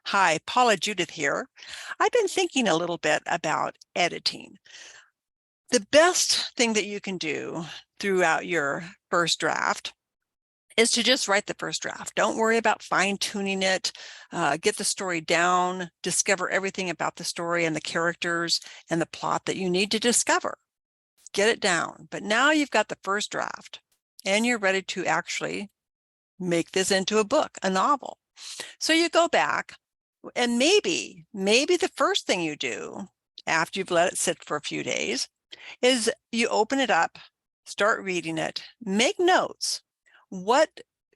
Hi, Paula Judith here. I've been thinking a little bit about editing. The best thing that you can do throughout your first draft is to just write the first draft. Don't worry about fine-tuning it. Get the story down, discover everything about the story and the characters and the plot that you need to discover. Get it down. But now you've got the first draft and you're ready to actually make this into a book, a novel. So you go back and maybe the first thing you do after you've let it sit for a few days is you open it up, start reading it, make notes. What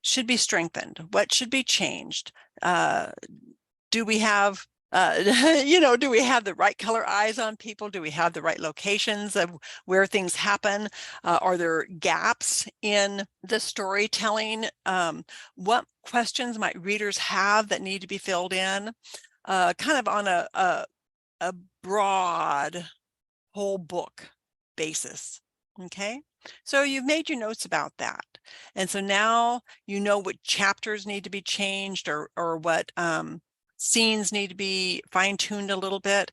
should be strengthened? What should be changed? Do we have do we have the right color eyes on people? Do we have the right locations of where things happen? Are there gaps in the storytelling? What questions might readers have that need to be filled in? Kind of on a broad whole book basis. Okay, so you've made your notes about that. And so now you know what chapters need to be changed or what scenes need to be fine-tuned a little bit.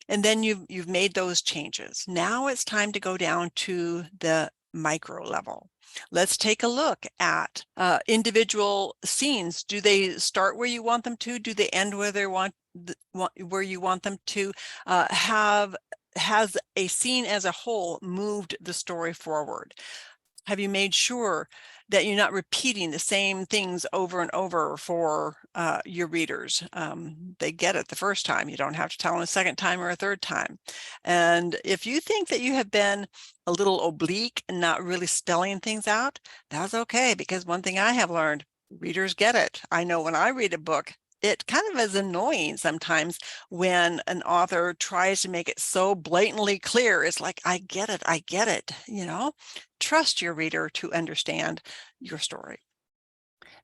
And then you've made those changes. Now it's time to go down to the micro level. Let's take a look at individual scenes. Do they start where you want them to? Do they end where they where you want them to? Has a scene as a whole moved the story forward? Have you made sure that you're not repeating the same things over and over for your readers? They get it the first time. You don't have to tell them a second time or a third time. And if you think that you have been a little oblique and not really spelling things out, that's okay, because one thing I have learned, readers get it. I know when I read a book, it kind of is annoying sometimes when an author tries to make it so blatantly clear. It's like, I get it, Trust your reader to understand your story.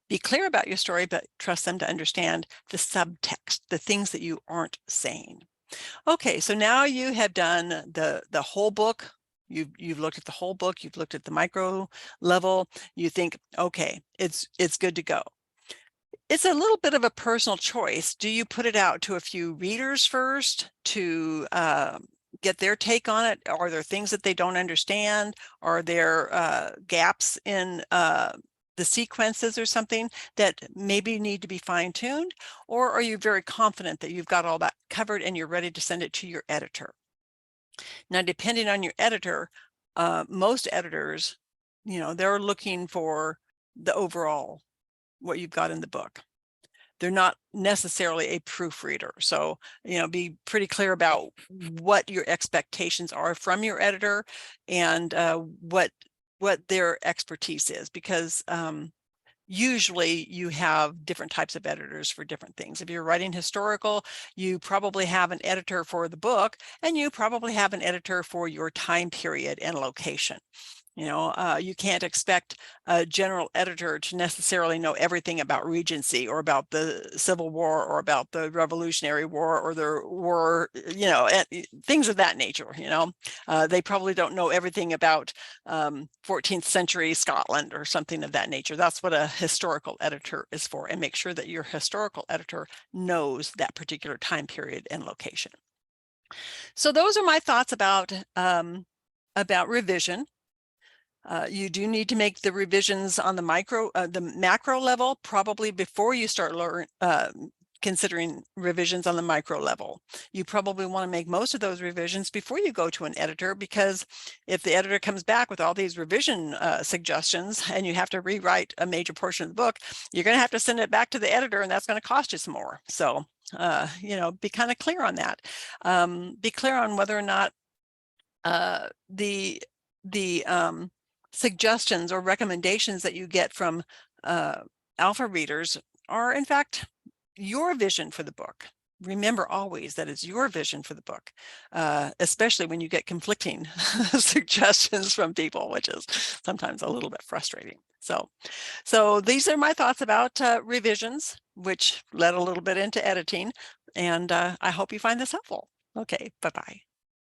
Be clear about your story, but trust them to understand the subtext, the things that you aren't saying. Okay, so now you have done the whole book. You've looked at the whole book. You've looked at the micro level. You think, okay, it's good to go. It's a little bit of a personal choice. Do you put it out to a few readers first to get their take on it? Are there things that they don't understand? Are there gaps in the sequences or something that maybe need to be fine-tuned? Or are you very confident that you've got all that covered and you're ready to send it to your editor? Now, depending on your editor, most editors, they're looking for the overall, what you've got in the book. They're not necessarily a proofreader. So, be pretty clear about what your expectations are from your editor and what their expertise is, because usually you have different types of editors for different things. If you're writing historical, you probably have an editor for the book, and you probably have an editor for your time period and location. You can't expect a general editor to necessarily know everything about Regency or about the Civil War or about the Revolutionary War or the war, things of that nature. They probably don't know everything about 14th century Scotland or something of that nature. That's what a historical editor is for, and make sure that your historical editor knows that particular time period and location. So those are my thoughts about revision. You do need to make the revisions on the macro level, probably before you start considering revisions on the micro level. You probably want to make most of those revisions before you go to an editor, because if the editor comes back with all these revision suggestions and you have to rewrite a major portion of the book, you're going to have to send it back to the editor, and that's going to cost you some more. So, be kind of clear on that. Be clear on whether or not the suggestions or recommendations that you get from alpha readers are in fact your vision for the book. Remember always that it's your vision for the book, especially when you get conflicting suggestions from people, which is sometimes a little bit frustrating. So these are my thoughts about revisions, which led a little bit into editing, and I hope you find this helpful. Okay, bye-bye.